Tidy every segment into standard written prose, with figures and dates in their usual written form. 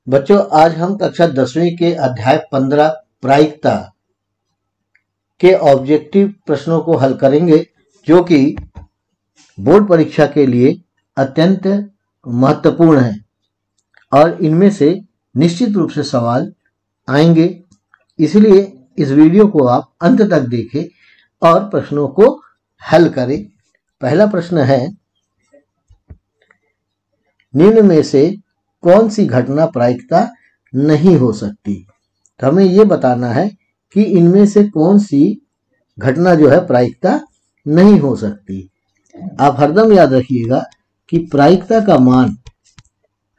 बच्चों, आज हम कक्षा 10वीं के अध्याय 15 प्रायिकता के ऑब्जेक्टिव प्रश्नों को हल करेंगे, जो कि बोर्ड परीक्षा के लिए अत्यंत महत्वपूर्ण है और इनमें से निश्चित रूप से सवाल आएंगे। इसलिए इस वीडियो को आप अंत तक देखें और प्रश्नों को हल करें। पहला प्रश्न है, निम्न में से कौन सी घटना प्रायिकता नहीं हो सकती? तो हमें ये बताना है कि इनमें से कौन सी घटना जो है प्रायिकता नहीं हो सकती। आप हरदम याद रखिएगा कि प्रायिकता का मान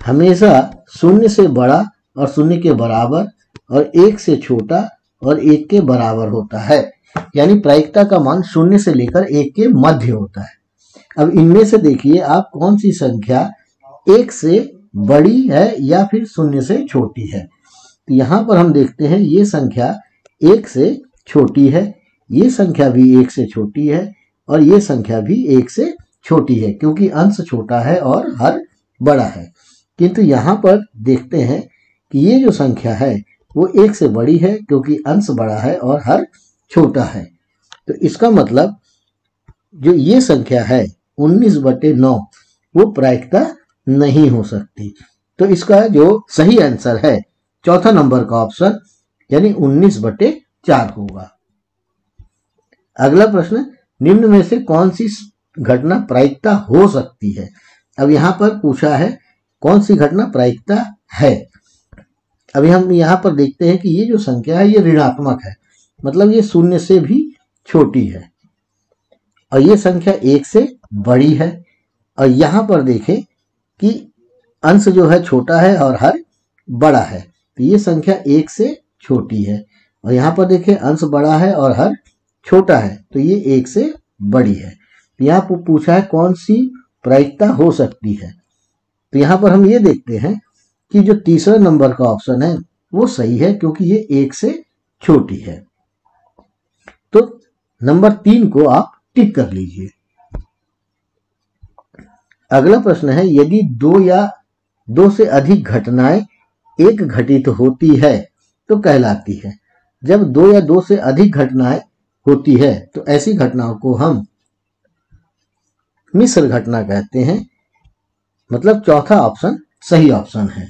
हमेशा शून्य से बड़ा और शून्य के बराबर और एक से छोटा और एक के बराबर होता है। यानी प्रायिकता का मान शून्य से लेकर एक के मध्य होता है। अब इनमें से देखिए आप कौन सी संख्या एक से बड़ी है या फिर शून्य से छोटी है। तो यहाँ पर हम देखते हैं ये संख्या एक से छोटी है, ये संख्या भी एक से छोटी है और ये संख्या भी एक से छोटी है, क्योंकि अंश छोटा है और हर बड़ा है। किंतु यहाँ पर देखते हैं कि ये जो संख्या है वो एक से बड़ी है, क्योंकि अंश बड़ा है और हर छोटा है। तो इसका मतलब जो ये संख्या है 19/9 वो प्रायिकता नहीं हो सकती। तो इसका जो सही आंसर है चौथा नंबर का ऑप्शन यानी 19/4 होगा। अगला प्रश्न, निम्न में से कौन सी घटना प्रायिकता हो सकती है? अब यहाँ पर पूछा है कौन सी घटना प्रायिकता है। अभी हम यहाँ पर देखते हैं कि ये जो संख्या है ये ऋणात्मक है, मतलब ये शून्य से भी छोटी है और ये संख्या एक से बड़ी है। और यहाँ पर देखें कि अंश जो है छोटा है और हर बड़ा है, तो ये संख्या एक से छोटी है। और यहाँ पर देखें अंश बड़ा है और हर छोटा है, तो ये एक से बड़ी है। तो यहाँ पर पूछा है कौन सी प्रायिकता हो सकती है। तो यहाँ पर हम ये देखते हैं कि जो तीसरा नंबर का ऑप्शन है वो सही है, क्योंकि ये एक से छोटी है। तो नंबर 3 को आप टिक कर लीजिए। अगला प्रश्न है, यदि दो या दो से अधिक घटनाएं एक घटित होती है तो कहलाती है। जब दो या दो से अधिक घटनाएं होती है तो ऐसी घटनाओं को हम मिश्र घटना कहते हैं। मतलब चौथा ऑप्शन सही ऑप्शन है।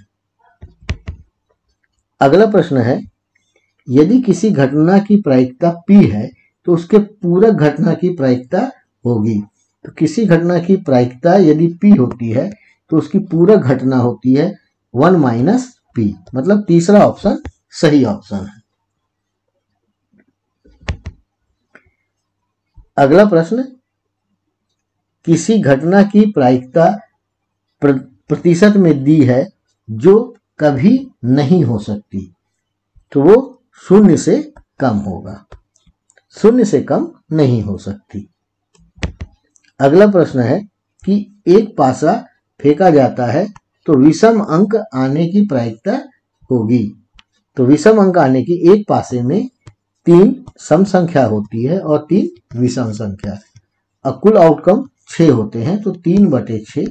अगला प्रश्न है, यदि किसी घटना की प्रायिकता P है तो उसके पूरक घटना की प्रायिकता होगी। तो किसी घटना की प्रायिकता यदि P होती है तो उसकी पूरक घटना होती है 1 - P। मतलब तीसरा ऑप्शन सही ऑप्शन है। अगला प्रश्न, किसी घटना की प्रायिकता प्रतिशत में दी है जो कभी नहीं हो सकती, तो वो 0 से कम होगा। 0 से कम नहीं हो सकती। अगला प्रश्न है कि एक पासा फेंका जाता है तो विषम अंक आने की प्रायिकता होगी। तो विषम अंक आने की, एक पासे में 3 सम संख्या होती है और 3 विषम संख्या, और कुल आउटकम 6 होते हैं। तो 3/6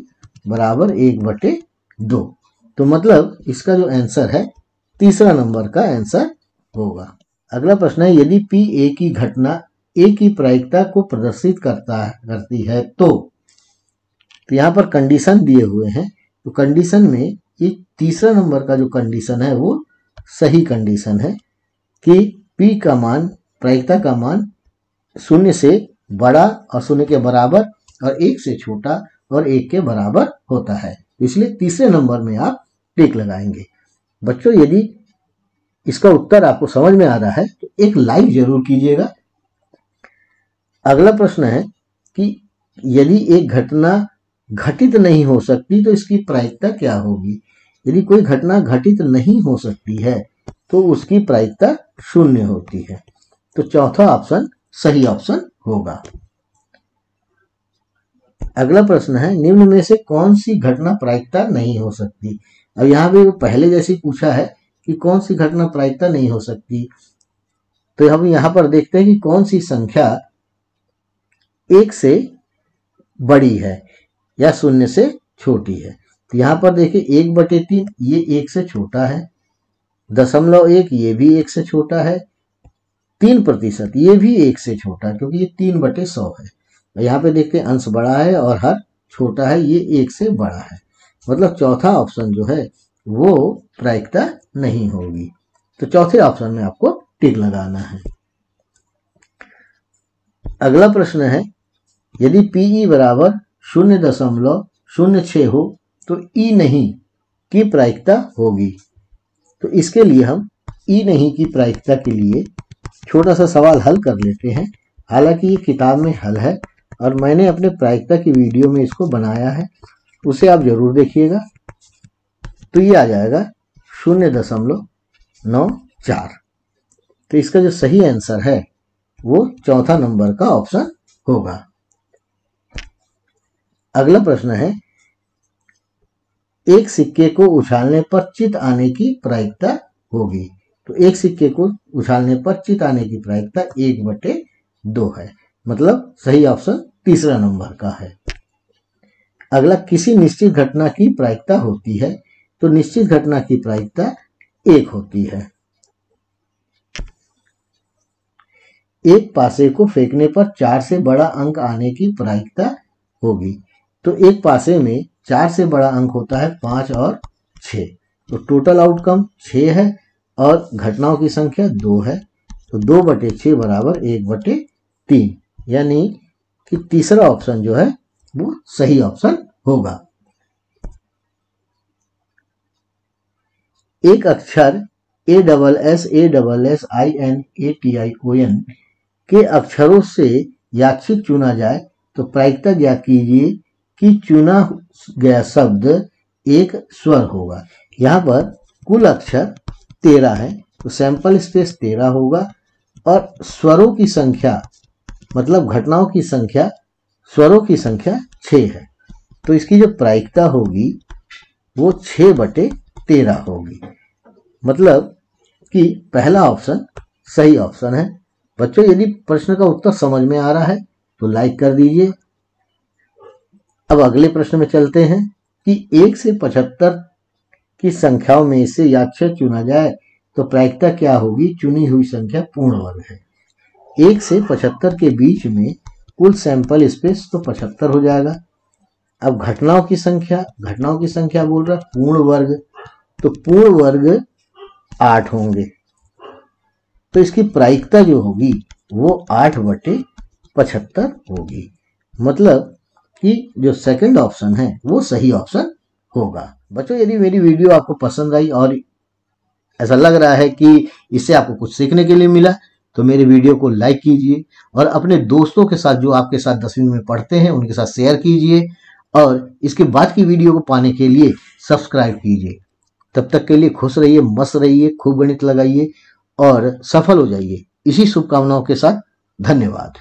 बराबर 1/2। तो मतलब इसका जो आंसर है तीसरा नंबर का आंसर होगा। अगला प्रश्न है, यदि P A की घटना A की प्रायिकता को प्रदर्शित करती है तो यहाँ पर कंडीशन दिए हुए हैं। तो कंडीशन में ये तीसरा नंबर का जो कंडीशन है वो सही कंडीशन है कि P का मान, प्रायिकता का मान 0 से बड़ा और 0 के बराबर और 1 से छोटा और 1 के बराबर होता है। इसलिए तीसरे नंबर में आप टिक लगाएंगे। बच्चों, यदि इसका उत्तर आपको समझ में आ रहा है तो एक लाइक जरूर कीजिएगा। अगला प्रश्न है कि यदि एक घटना घटित नहीं हो सकती तो इसकी प्रायिकता क्या होगी? यदि कोई घटना घटित नहीं हो सकती है तो उसकी प्रायिकता 0 होती है। तो चौथा ऑप्शन सही ऑप्शन होगा। अगला प्रश्न है, निम्न में से कौन सी घटना प्रायिकता नहीं हो सकती? अब यहाँ भी पहले जैसी पूछा है कि कौन सी घटना प्रायिकता नहीं हो सकती, तो हम यहाँ पर देखते हैं कि कौन सी संख्या 1 से बड़ी है या 0 से छोटी है। तो यहाँ पर देखिए 1/3 ये 1 से छोटा है, 0.1 ये भी 1 से छोटा है, 3% ये भी 1 से छोटा है क्योंकि ये 3/100 है। यहाँ पे देखते हैं अंश बड़ा है और हर छोटा है, ये 1 से बड़ा है। मतलब चौथा ऑप्शन जो है वो प्रायिकता नहीं होगी। तो चौथे ऑप्शन में आपको टिक लगाना है। अगला प्रश्न है, यदि PE बराबर 0.06 हो तो E नहीं की प्रायिकता होगी। तो इसके लिए हम E नहीं की प्रायिकता के लिए छोटा सा सवाल हल कर लेते हैं। हालांकि ये किताब में हल है और मैंने अपने प्रायिकता की वीडियो में इसको बनाया है, उसे आप जरूर देखिएगा। तो ये आ जाएगा 0.94। तो इसका जो सही आंसर है वो चौथा नंबर का ऑप्शन होगा। अगला प्रश्न है, एक सिक्के को उछालने पर चित आने की प्रायिकता होगी। तो एक सिक्के को उछालने पर चित आने की प्रायिकता 1/2 है। मतलब सही ऑप्शन तीसरा नंबर का है। अगला, किसी निश्चित घटना की प्रायिकता होती है। तो निश्चित घटना की प्रायिकता 1 होती है। एक पासे को फेंकने पर 4 से बड़ा अंक आने की प्रायिकता होगी। तो एक पासे में 4 से बड़ा अंक होता है 5 और 6। तो टोटल आउटकम 6 है और घटनाओं की संख्या 2 है। तो 2/6 बराबर 1/3, यानी कि तीसरा ऑप्शन जो है वो सही ऑप्शन होगा। एक अक्षर ASSINATION के अक्षरों से यादृच्छिक चुना जाए तो प्रायिकता ज्ञात कीजिए कि चुना गया शब्द एक स्वर होगा। यहाँ पर कुल अक्षर 13 है, तो सैंपल स्पेस 13 होगा और स्वरों की संख्या मतलब घटनाओं की संख्या, स्वरों की संख्या 6 है। तो इसकी जो प्रायिकता होगी वो 6/13 होगी। मतलब कि पहला ऑप्शन सही ऑप्शन है। बच्चों, यदि प्रश्न का उत्तर समझ में आ रहा है तो लाइक कर दीजिए। अब अगले प्रश्न में चलते हैं कि 1 से 75 की संख्याओं में से यादृच्छिक चुना जाए तो प्रायिकता क्या होगी। चुनी हुई संख्या पूर्ण वर्ग है। 1 से 75 के बीच में कुल सैंपल स्पेस तो 75 हो जाएगा। अब घटनाओं की संख्या बोल रहा है पूर्ण वर्ग, तो पूर्ण वर्ग 8 होंगे। तो इसकी प्रायिकता जो होगी वो 8/75 होगी। मतलब कि जो सेकंड ऑप्शन है वो सही ऑप्शन होगा। बच्चों, यदि मेरी वीडियो आपको पसंद आई और ऐसा लग रहा है कि इससे आपको कुछ सीखने के लिए मिला तो मेरे वीडियो को लाइक कीजिए और अपने दोस्तों के साथ जो आपके साथ 10वीं में पढ़ते हैं उनके साथ शेयर कीजिए और इसके बाद की वीडियो को पाने के लिए सब्सक्राइब कीजिए। तब तक के लिए खुश रहिए, मस्त रहिए, खूब गणित लगाइए और सफल हो जाइए। इसी शुभकामनाओं के साथ धन्यवाद।